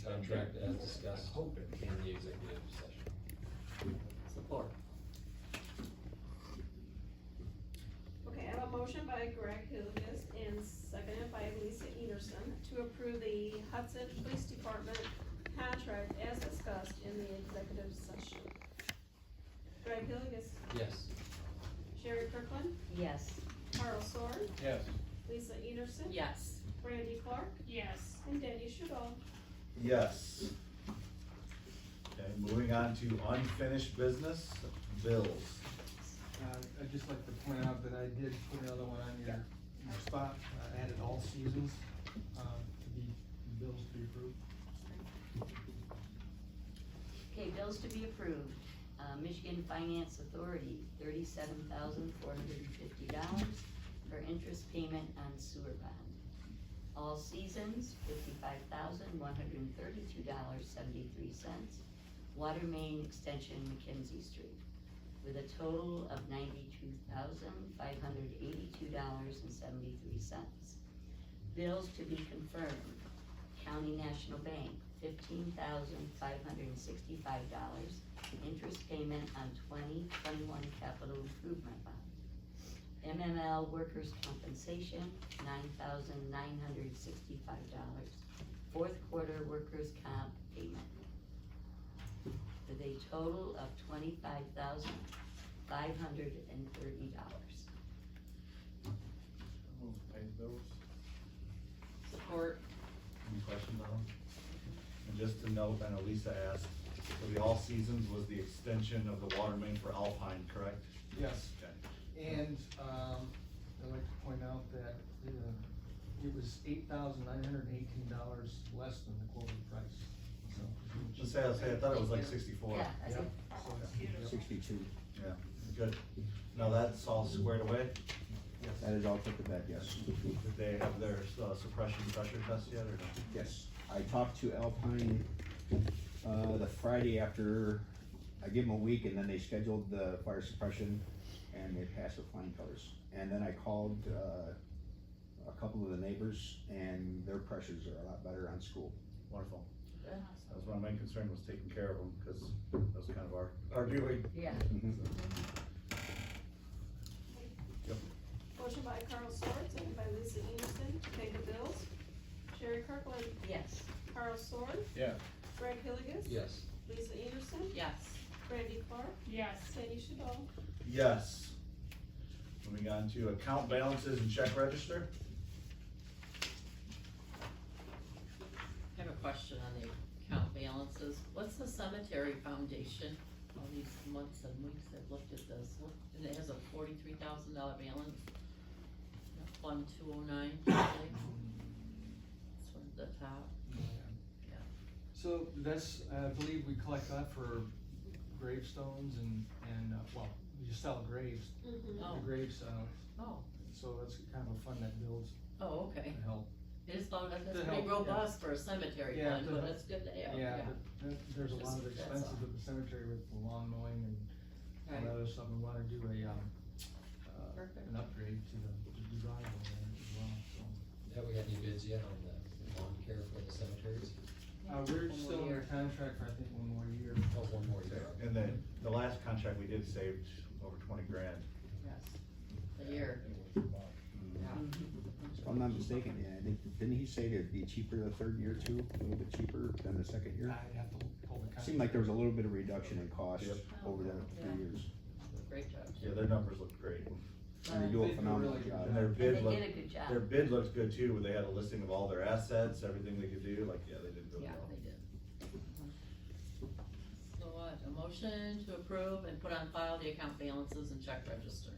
contract as discussed in the executive session. Support. Okay, I have a motion by Greg Hilgis and seconded by Lisa Enerson to approve the Hudson Police Department contract as discussed in the executive session. Greg Hilgis, Yes. Sherry Kirkland, Yes. Carl Sword, Yes. Lisa Enerson, Yes. Brandy Clark, Yes. and Danny Shudo. Yes. Okay, moving on to unfinished business, bills. I'd just like to point out that I did put another one on your spot, added all seasons, to be, bills to be approved. Okay, bills to be approved. Michigan Finance Authority, $37,450 for interest payment on sewer bond. All Seasons, $55,132.73. Water main extension Mackenzie Street, with a total of $92,582.73. Bills to be confirmed. County National Bank, $15,565, interest payment on 2021 capital improvement bond. MML Workers' Compensation, $9,965, fourth quarter workers' comp payment, with a total of $25,530. Move to pay the bills. Support. Any questions on them? And just to note, I know Lisa asked, so the all seasons was the extension of the water main for Alpine, correct? Yes, Okay. and, I'd like to point out that, it was $8,918 less than the quoted price, so. Just say, I thought it was like 64. Yeah, I think, So it's- 62. Yeah, good. Now that's all squared away? That is all put to bed, yes. Did they have their suppression pressure test yet, or no? Yes. I talked to Alpine, the Friday after, I give them a week, and then they scheduled the fire suppression, and they passed with flying colors. And then I called, a couple of the neighbors, and their pressures are a lot better on school. Wonderful. Yeah. That was my main concern, was taking care of them, because that was kind of our doing. yeah. Yep. Motion by Carl Sword, seconded by Lisa Enerson to pay the bills. Sherry Kirkland, Yes. Carl Sword, Yeah. Greg Hilgis, Yes. Lisa Enerson, Yes. Brandy Clark, Yes. Danny Shudo. Yes. Moving on to account balances and check register. I have a question on the account balances. What's the cemetery foundation? All these months and weeks I've looked at this, and it has a $43,000 balance. Fund 209, this one's the top. So that's, I believe we collect that for gravestones and, well, you sell graves, Mm-hmm. Oh. the graves, Oh, so that's kind of a fund that builds oh, okay. to help. It is, that's To pretty help, yeah. robust for a cemetery Yeah, fund, to but help. it's good to have, Yeah, yeah. but there's a lot of Just- that's expenses all. with the cemetery with the lawn mowing and all Right. that other stuff, we wanna do a, Perfect. an upgrade to the driveway there as well, so. Have we had any bids yet on the lawn care for the cemeteries? We're One more still year. under contract for, I think, one more year. Oh, one more year. And then the last contract we did saved over 20 grand. Yes. A year. If I'm not mistaken, yeah, I think, didn't he say it'd be cheaper the third year too, a little bit cheaper than the second year? I'd have to pull the contract. Seemed like there was a little bit of reduction in cost Yep. over the Yeah. 3 years. Great job. Yeah, their numbers look great. And they do a They do phenomenal really good job. And their And bid they looked, did a good job. their bid looked good too, where they had a listing of all their assets, everything they could do, like, yeah, they did really Yeah, well. they did. So what, a motion to approve and put on file the account balances and check register.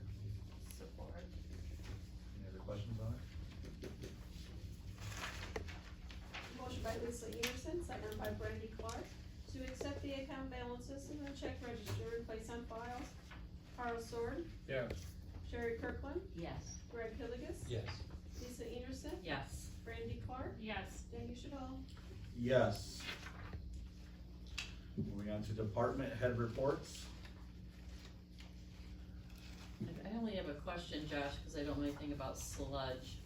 Support. Any other questions on it? Motion by Lisa Enerson, seconded by Brandy Clark, to accept the account balances and the check register and place on files. Carl Sword, Yeah. Sherry Kirkland, Yes. Greg Hilgis, Yes. Lisa Enerson, Yes. Brandy Clark, Yes. Danny Shudo. Yes. Moving on to department head reports. I only have a question, Josh, cause I don't know anything about sludge.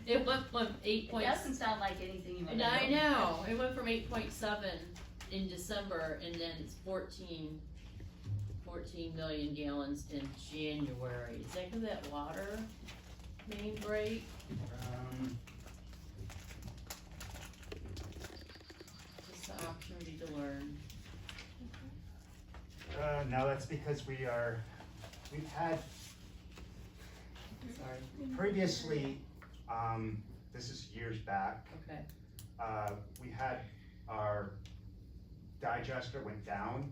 It went from It doesn't sound like anything you wanna know. I know, it went from 8.7 in December, and then it's 14 million gallons in January. Is that 'cause that water main break? Just an opportunity to learn. No, that's because we've had Sorry. previously, this is years back, Okay, we had our digester went down.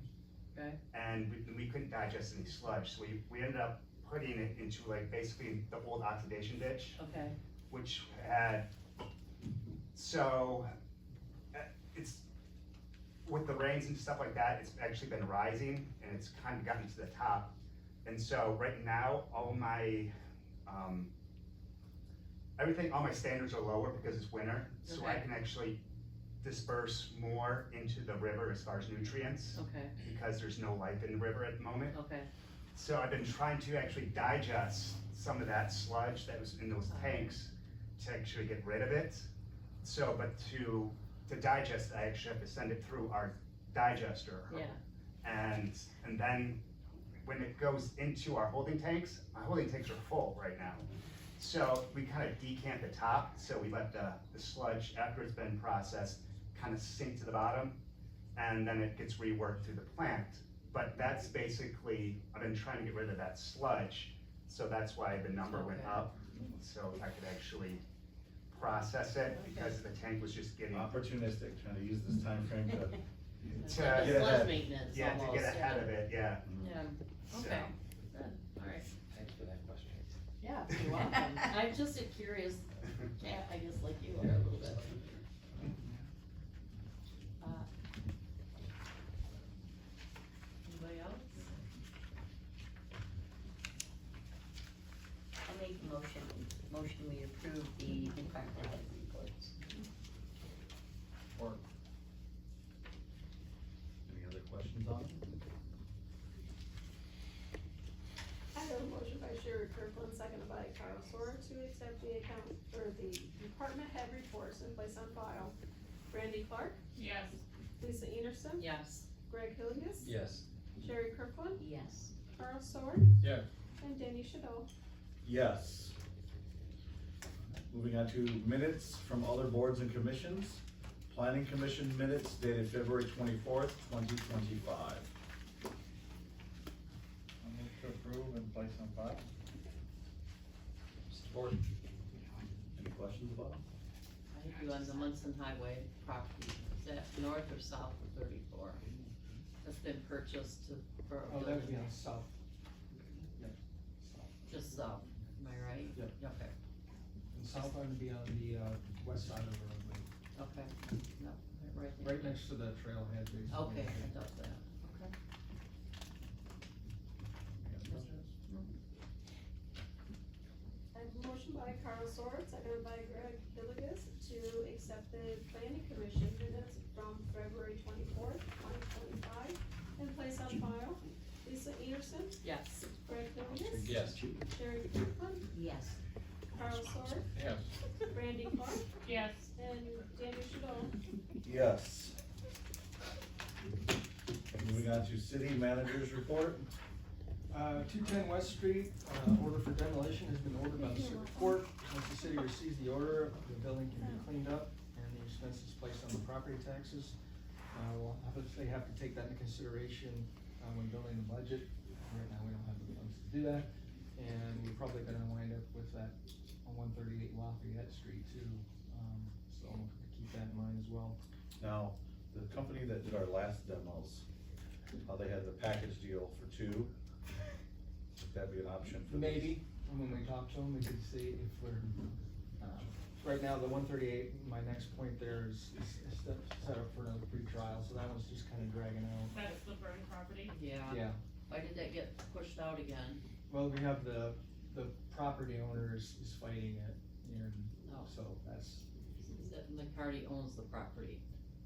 Okay. And we couldn't digest any sludge, so we ended up putting it into like basically the old oxidation ditch, okay, which had, so, it's, with the rains and stuff like that, it's actually been rising, and it's kind of gotten to the top. And so, right now, all my, all my standards are lower because it's winter, so I Okay. can actually disperse more into the river as far as nutrients, okay, because there's no life in the river at the moment. okay, So I've been trying to actually digest some of that sludge that was in those tanks to actually get rid of it. So, but to digest, I actually have to send it through our digester. yeah, And then when it goes into our holding tanks are full right now. So we kind of decant the top, so we let the sludge, after it's been processed, kind of sink to the bottom, and then it gets reworked through the plant. But that's basically, I've been trying to get rid of that sludge, so that's why the number went Okay. up. So I could actually process it, because the tank was just getting, Opportunistic, trying to use this time frame to, it's To like a get sludge ahead. maintenance yeah, almost, to get ahead of it, yeah. Yeah, So- okay, good, alright. Thanks for that question. Yeah, you're welcome. I'm just a curious cat, I guess, like you are a little bit. Anybody else? I make the motion we approve the department head reports. or. Any other questions on it? I have a motion by Sherry Kirkland, seconded by Carl Sora, to accept the account, or the department head reports and place on file. Randy Clark, Yes. Lisa Enerson, Yes. Greg Hilligus, Yes. Sherry Kirkland, Yes. Carl Sora, Yes. and Danny Shadow. Yes. Moving on to minutes from other boards and commissions. Planning Commission minutes dated February 24th, 2025. I move to approve and place on file. Support. Any questions about them? I do on the Munson Highway property, is that north or south of 34? That's been purchased for a Oh, that would be building, on south. Yep, south. just south, am I right? Yep. Okay, And south would be on the, west side of the roadway, okay, no, right there. right next to the trailhead, basically. Okay, I thought that, okay. I have a motion by Carl Sora, seconded by Greg Hilligus, to accept the planning commission minutes from February 24th, 2025, and place on file. Lisa Enerson, Yes. Greg Hilligus, Yes. Sherry Kirkland, Yes. Carl Sora, Yes. Randy Clark, Yes. and Danny Shadow. Yes. Moving on to city manager's report. 210 West Street, order for demolition has been ordered by the circuit court. Once the city receives the order, the building can be cleaned up and the expenses placed on the property taxes. We'll obviously have to take that into consideration when building the budget. Right now, we don't have the funds to do that. And we're probably gonna wind up with that on 138 Lafayette Street too. So keep that in mind as well. Now, the company that did our last demos, how they had the package deal for two, would that be an option for this? Maybe, and when we talk to them, we could see if we're, right now, the 138, my next point there is set up for another pre-trial, so that one's just kinda dragging out. That's the burn property? Yeah. Yeah, Why did that get pushed out again? well, we have the property owner is fighting it, and Oh. so that's, Is that McCarty owns the property?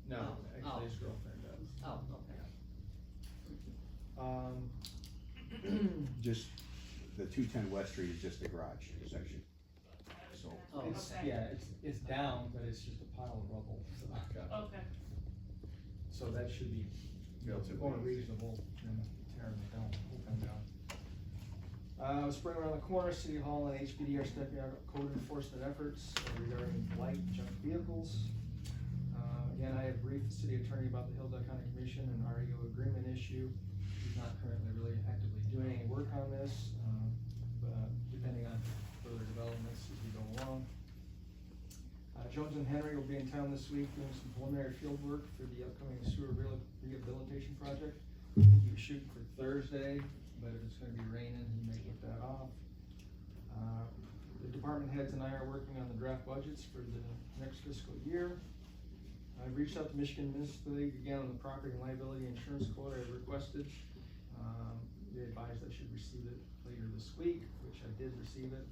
no, Oh. actually his girlfriend does. Oh, okay. Um, Just the 210 West Street is just the garage section. So, Oh, It's, okay. yeah, it's down, but it's just a pile of rubble, so. Okay. So that should be more reasonable than tearing it down, whole thing down. Spring around the corner, City Hall and HPD are stepping up code enforcement efforts regarding light junk vehicles. Again, I have briefed the city attorney about the Hillsdale County Commission and REO agreement issue. He's not currently really actively doing any work on this, but depending on further developments as we go along. Jones and Henry will be in town this week doing some preliminary field work for the upcoming sewer rehabilitation project. He was shooting for Thursday, but if it's gonna be raining, he may put that off. The department heads and I are working on the draft budgets for the next fiscal year. I reached out to Michigan Municipal League again on the property and liability insurance quote I requested. They advised I should receive it later this week, which I did receive it.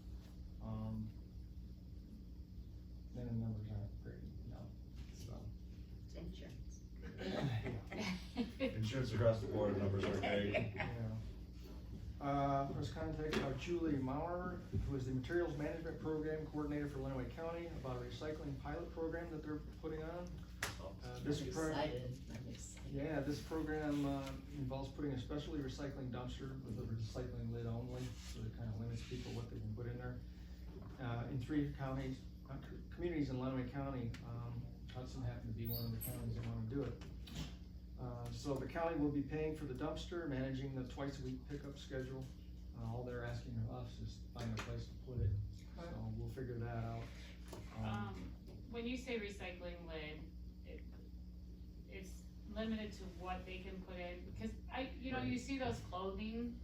Then the numbers aren't great, no, so. It's insurance. Insurance across the board, numbers are great. Yeah. I was contacted by Julie Maurer, who is the Materials Management Program Coordinator for Lenawee County, about a recycling pilot program that they're putting on. This I'm program, excited, I'm excited. yeah, this program, involves putting a specialty recycling dumpster with a recycling lid only, so it kind of limits people what they can put in there. In 3 counties, communities in Lenawee County, Hudson happened to be one of the counties that wanna do it. So the county will be paying for the dumpster, managing the twice-a-week pickup schedule. All they're asking of us is find a place to put it, so we'll figure that out. When you say recycling lid, it's limited to what they can put in, because you see those clothing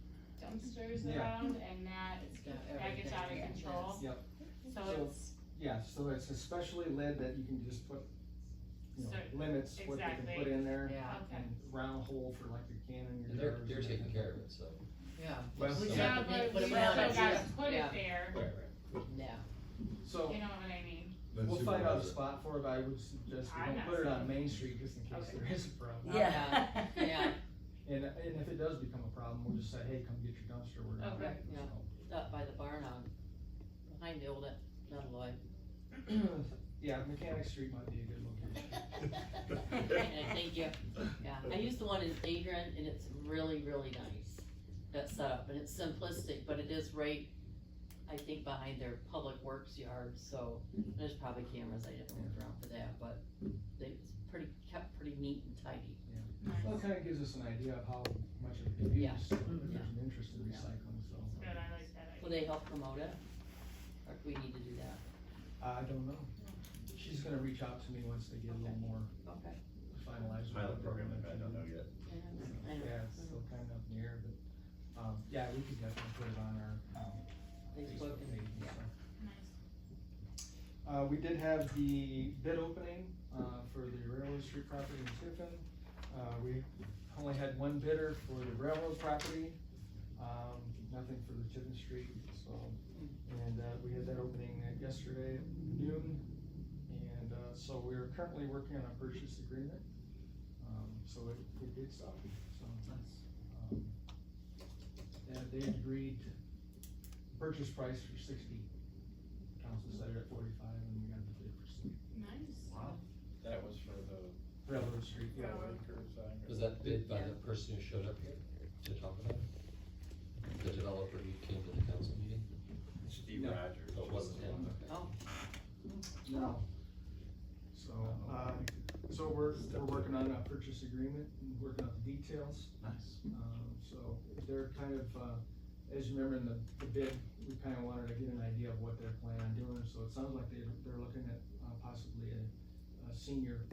dumpsters Yeah. around, and that gets out of everything, control. Yep. So So- it's, Yeah, so it's especially lid that you can just put, Certain- limits what they can put exactly. in there. Yeah. okay. And round hole for like the can in And your they're jars. taking care of it, so. Yeah. Well, We just yeah, have to but make- put we them out still at gotta zero. put Yeah. it there, Right. Yeah. So, you know what I mean? Then we'll find out a supervise it. spot for it, but I would suggest we I'm don't not put it on saying- Main Street just in case Okay. there is a problem. Yeah. Yeah. And if it does become a problem, we'll just say, hey, come get your dumpster, we're gonna. Okay. Yeah. Up by the barn on, behind the old Metalloy. Yeah, Mechanic Street might be a good location. Thank you. Yeah, I use the one in Adrian, and it's really, really nice, that setup, and it's simplistic, but it is right, I think, behind their public works yard, so there's probably cameras, I didn't look around for that, but it's kept pretty neat and tidy. Well, it kinda gives us an idea of how much it can use, Yeah. so if there's an interest in Yeah. recycling, so. Good, I like that Will idea. they help promote it? Or do we need to do that? I don't know. She's gonna reach out to me once they get a little more Okay. finalized. Pilot program, I don't know yet. I know. Yeah, it's still kind of up in the air, but, yeah, we could definitely put it on our, Facebook Facebook and, page and yeah. stuff. Nice. We did have the bid opening, for the Railroad Street property in Tiffin. We only had one bidder for the railroad property, nothing for the Tiffin Street, so. And, we had that opening yesterday at noon, and, so we're currently working on a purchase agreement. So it did stop, so. And they agreed, purchase price for 60. Council set it at 45, and we got the bid for 60. Nice. Wow. That was for the Railroad Street, yeah. acre thing. Was that bid by the person who showed up here to talk about it? The developer who came to the council meeting? Steve No. Rogers. Oh, it wasn't him, okay. Oh, No. So we're working on a purchase agreement and working out the details. Nice. So they're kind of, as you remember in the bid, we kind of wanted to get an idea of what they're planning on doing, so it sounds like they're looking at possibly a senior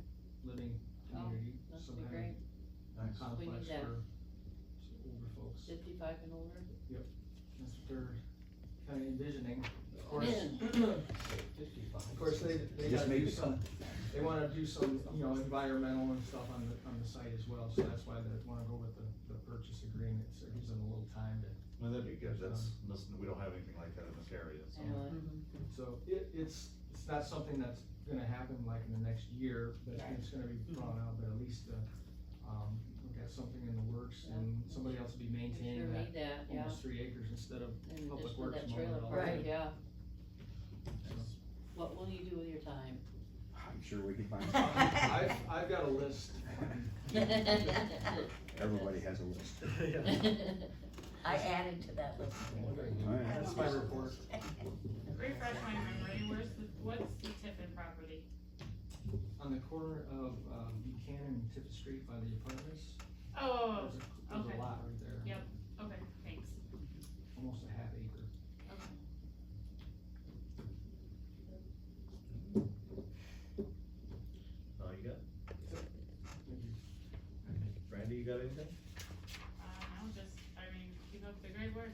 living community. that'd some be kind of great. Nice. We need Complex that. for some older folks. 55 and older? That's what they're kind of envisioning. Of course, Man. 55. of course, they Just gotta do maybe some, they wanna do some, environmental and stuff on the site as well, so that's why they wanna go with the purchase agreement, so it gives them a little time to. Well, that'd be good, listen, we don't have anything like that in this area, so. So it's not something that's gonna happen like in the next year, but Right. it's gonna be drawn out, but at least, we has something in the works, and somebody else will be Sure maintaining that need that, yeah. almost 3 acres instead of In Public addition to Works that mowing trailer it all. park, Right. yeah. What will you do with your time? I'm sure we can find something. I've got a list. Everybody has a list. I added to that list. Alright. That's my report. Refresh my memory, what's the Tiffin property? On the corner of Buchanan and Tiffin Street by the apartments, Oh, there's okay. a lot right there. Yep. Okay, thanks. Almost a half acre. Okay. All you got? Maybe Randy, you got anything? No, just, I mean, keep up the great work.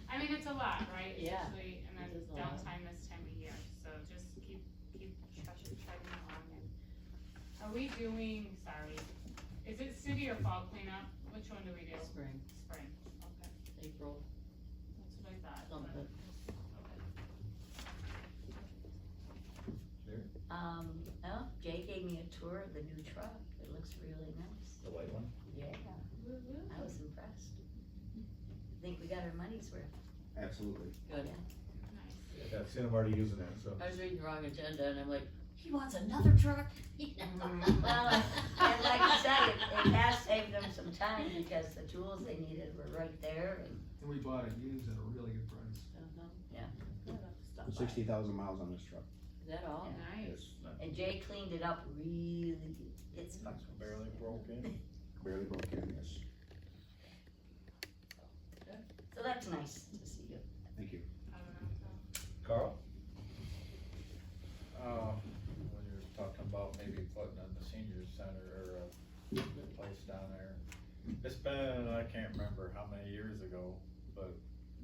I mean, it's a lot, right? Yeah, Especially, and then it is a lot. downtime this time of year, so just keep chugging along. And are we doing, sorry, is it city or fall cleanup? Which one do we do? Spring, Spring, okay, April, that's what I thought. but- something. Okay. Well, Jay gave me a tour of the new truck. It looks really nice. The white one? Yeah, I was impressed. I think we got our money's worth. Absolutely. Good. Nice. Yeah, I've seen him already using that, so. I was reading the wrong agenda and I'm like, he wants another truck? Well, and like you said, it has saved them some time because the tools they needed were right there and. And we bought it used at a really good price. Uh-huh. Yeah. Stop by. 60,000 miles on this truck. Is that all? Nice. And Jay cleaned it up really good. It's Barely broke in. Barely broke in, yes. So that's nice to see you. Thank you. I don't know, so. Carl? When you were talking about maybe putting in the senior center or a place down there. It's been, I can't remember how many years ago, but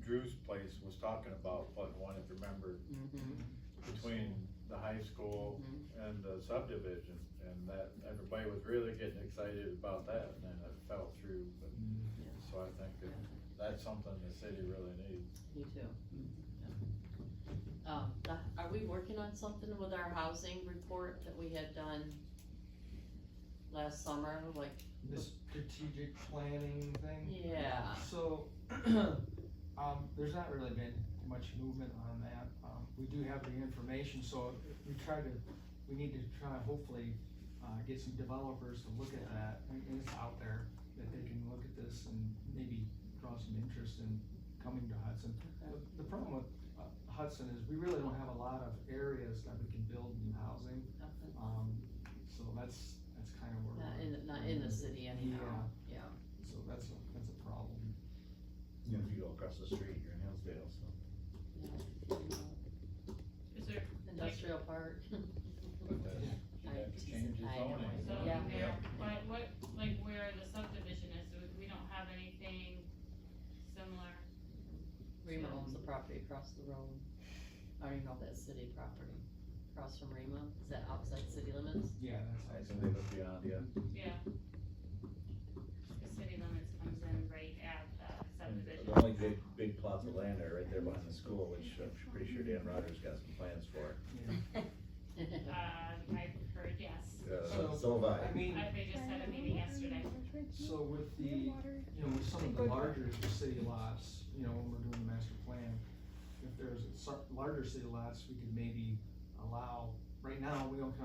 Drew's place was talking about putting one, if you remember, Mm-hmm. between the high school and the subdivision. And that, everybody was really getting excited about that, and then it fell through, but, so I think that that's something the city really needs. Me too. Are we working on something with our housing report that we had done last summer, like? This strategic planning thing. Yeah. So, there's not really been much movement on that. We do have the information, so we need to try, hopefully, get some developers to look at that, and it's out there, that they can look at this and maybe draw some interest in coming to Hudson. The problem with Hudson is we really don't have a lot of areas that we can build new housing, so that's kind of where. Not in the city anyhow, yeah. So that's a problem. You know, if you go across the street, you're in Hillsdale, so. Is there, Industrial park. But then you'd have to change the I know. zoning. so Yeah. there, but what, like where the subdivision is, we don't have anything similar? Rima owns the property across the road. I don't even know if that's city property. Across from Rima, is that outside city limits? Yeah, I that's. assume they look beyond, yeah. Yeah. The city limits comes in right at the subdivision. The only big plots of land are right there behind the school, which I'm pretty sure Dan Rogers got some plans for. I've heard yes. So have I. I mean, They just had a meeting yesterday. so with the, with some of the larger city lots, when we're doing the master plan, if there's larger city lots, we could maybe allow, right now, we don't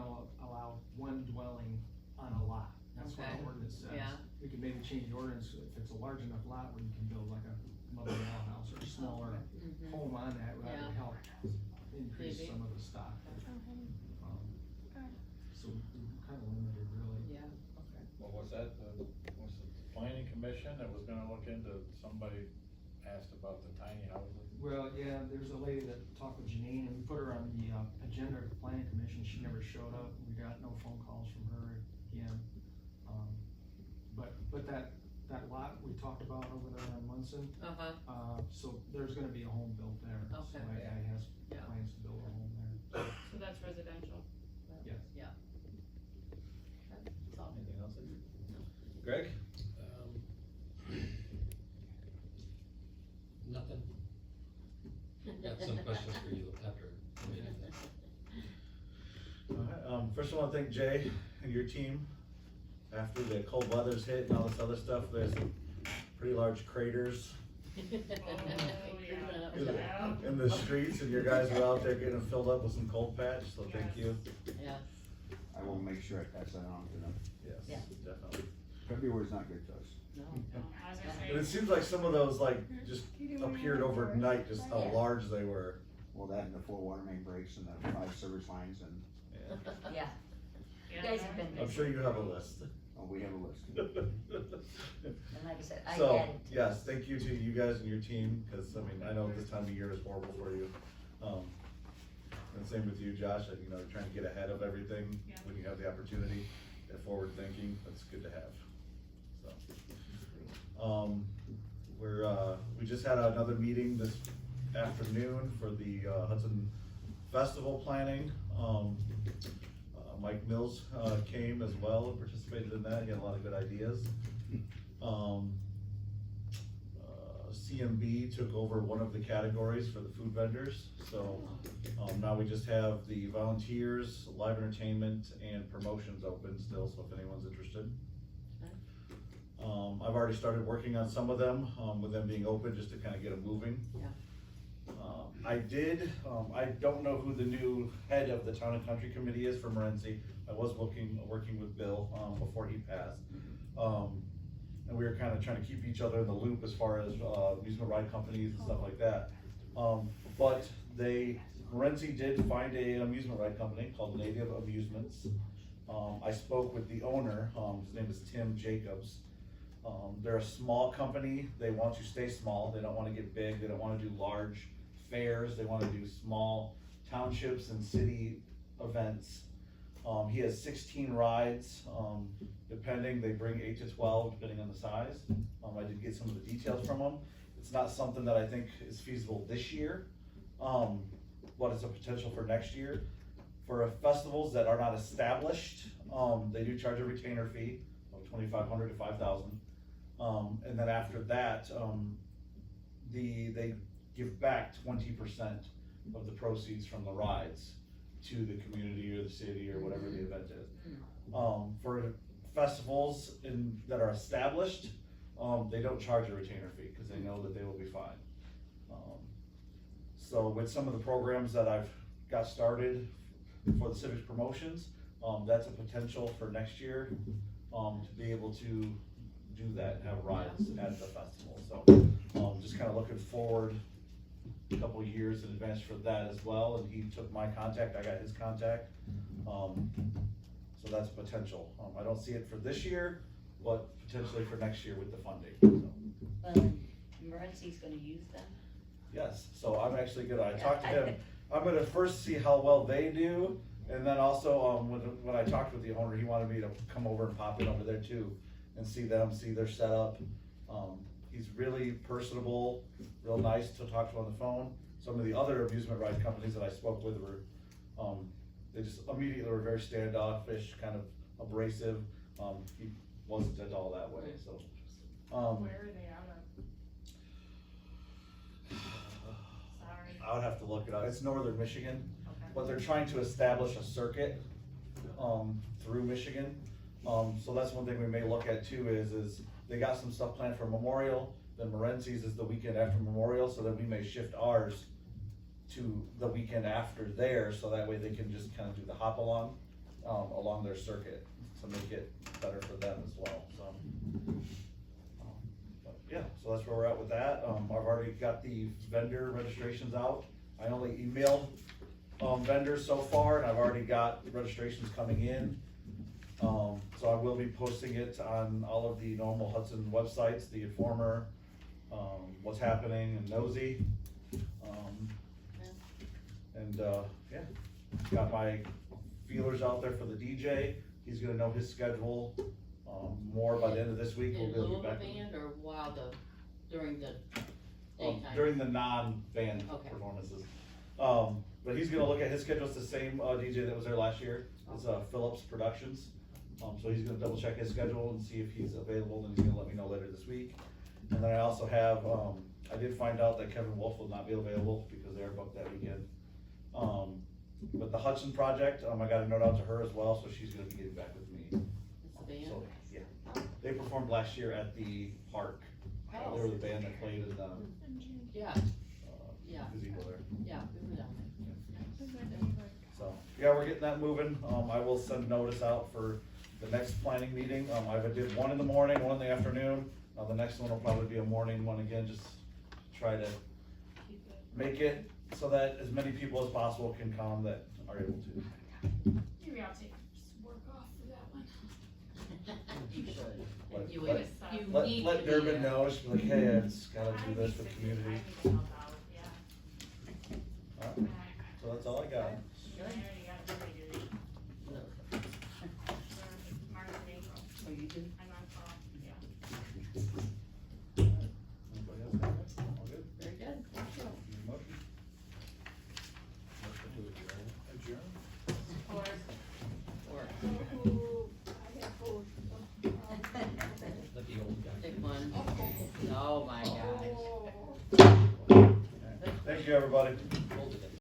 allow one dwelling on a lot. That's what Okay. our ordinance says. Yeah. We could maybe change the ordinance if it's a large enough lot where you can build like a mother-in-law house or a smaller Mhm. home on that, that Yeah. would help increase Maybe. some of the stock. So we're kind of limited, really. Yeah, okay. What was that, was it the planning commission that was gonna look into, somebody asked about the tiny houses? Well, yeah, there's a lady that talked with Janine, and we put her on the agenda of the planning commission, she never showed up, we got no phone calls from her again. But that lot we talked about over there on Munson, so there's gonna be a home built there. So Okay. that guy has Yeah. plans to build a home there. So that's residential. Yes. Yeah. That's all. Anything else? Greg? Nothing. Got some questions for you after the meeting. Alright, first I wanna thank Jay and your team. after the cold weather's hit and all this other stuff, there's some pretty large craters in the streets, and your guys are out there getting them filled up with some cold patch, so thank you. Yeah, I will make sure I pass that on to them. Yes, Yeah. definitely. February's not good to us. no. I was gonna And it say, seems like some of those like just appeared overnight, just how large they were. Well, that and the 4 water main breaks and the 5 service lines and, Yeah. Yeah, yeah, you guys have been I'm busy, sure you have a list. oh, we have a list. and like I said, I So, added to yes, this. thank you to you guys and your team, cause I mean, I know this time of year is horrible for you. And same with you, Josh, you know, trying to get ahead of everything Yeah. when you have the opportunity, and forward thinking, that's good to have, so. We just had another meeting this afternoon for the Hudson Festival planning. Mike Mills, came as well and participated in that, he had a lot of good ideas. CMB took over one of the categories for the food vendors, so, now we just have the volunteers, live entertainment, and promotions open still, so if anyone's interested. I've already started working on some of them, with them being open, just to kinda get them moving. Yeah. I don't know who the new head of the Town and Country Committee is for Morenci. I was working with Bill, before he passed. And we were kinda trying to keep each other in the loop as far as, amusement ride companies and stuff like that. But Morenci did find an amusement ride company called Native Amusements. I spoke with the owner, his name is Tim Jacobs. They're a small company, they want to stay small, they don't wanna get big, they don't wanna do large fairs, they wanna do small townships and city events. He has 16 rides, depending, they bring 8 to 12, depending on the size. I did get some of the details from him. It's not something that I think is feasible this year, but it's a potential for next year. For festivals that are not established, they do charge a retainer fee of $2,500 to $5,000. And then after that, they give back 20% of the proceeds from the rides to the community or the city or whatever the event is. For festivals that are established, they don't charge a retainer fee, cause they know that they will be fine. So with some of the programs that I've got started for the civics promotions, that's a potential for next year, to be able to do that, and have rides at the festival, so, just kinda looking forward a couple of years in advance for that as well, and he took my contact, I got his contact, so that's potential. I don't see it for this year, but potentially for next year with the funding, so. Well, Morenci's gonna use them. Yes, so I'm actually I talked to him, I'm gonna first see how well they do, and then also, when I talked with the owner, he wanted me to come over and pop in over there too, and see them, see their setup. He's really personable, real nice to talk to on the phone. Some of the other amusement ride companies that I spoke with were, they just immediately were very standoffish, kind of abrasive. He wasn't at all that way, so. where are they out of? Sorry. I would have to look it up. It's northern Michigan, Okay. but they're trying to establish a circuit, through Michigan. So that's one thing we may look at too is they got some stuff planned for Memorial, then Morenci's is the weekend after Memorial, so then we may shift ours to the weekend after theirs, so that way they can just kind of do the hop along, along their circuit to make it better for them as well, so. But yeah, so that's where we're at with that. I've already got the vendor registrations out. I only emailed, vendors so far, and I've already got registrations coming in. So I will be posting it on all of the normal Hudson websites, the Informer, What's Happening, and Nosy. Yeah, got my feelers out there for the DJ. He's gonna know his schedule, more by the end of this week. We'll In be able lieu to of get a back. band or during the daytime? During the non-band Okay. performances. But he's gonna look at his schedule. It's the same, DJ that was there last year. It's, Phillips Productions. So he's gonna double check his schedule and see if he's available, and he's gonna let me know later this week. And then I also have, I did find out that Kevin Wolf will not be available because they're booked that weekend. But the Hudson project, I got a note out to her as well, so she's gonna be getting back with me. It's the band? So, They performed last year at the park. They were the band that played in the, Yeah, yeah, gazebo there. yeah, we were down So, yeah, we're getting that moving. I will send a notice out for the next planning meeting. I did one in the morning, one in the afternoon. The next one will probably be a morning one again, just try to make it so that as many people as possible can come that are able to. Maybe I'll take some work off for that one. there. You should. Let- You let- would, you Let, need let to be Durbin there. know, she's like, hey, I just gotta do this for the I community. need to help out, yeah. Alright, so that's all I got. I already got jury duty for March and April. Oh, you do? I'm on call, yeah. Anybody else have anything? All good? Very good, thank you. Need a motion? Motion to adjourn. Adjourn. Or Or, Ooh, I have both. Let the old guy. take one. Oh my gosh. Oh. Thank you, everybody.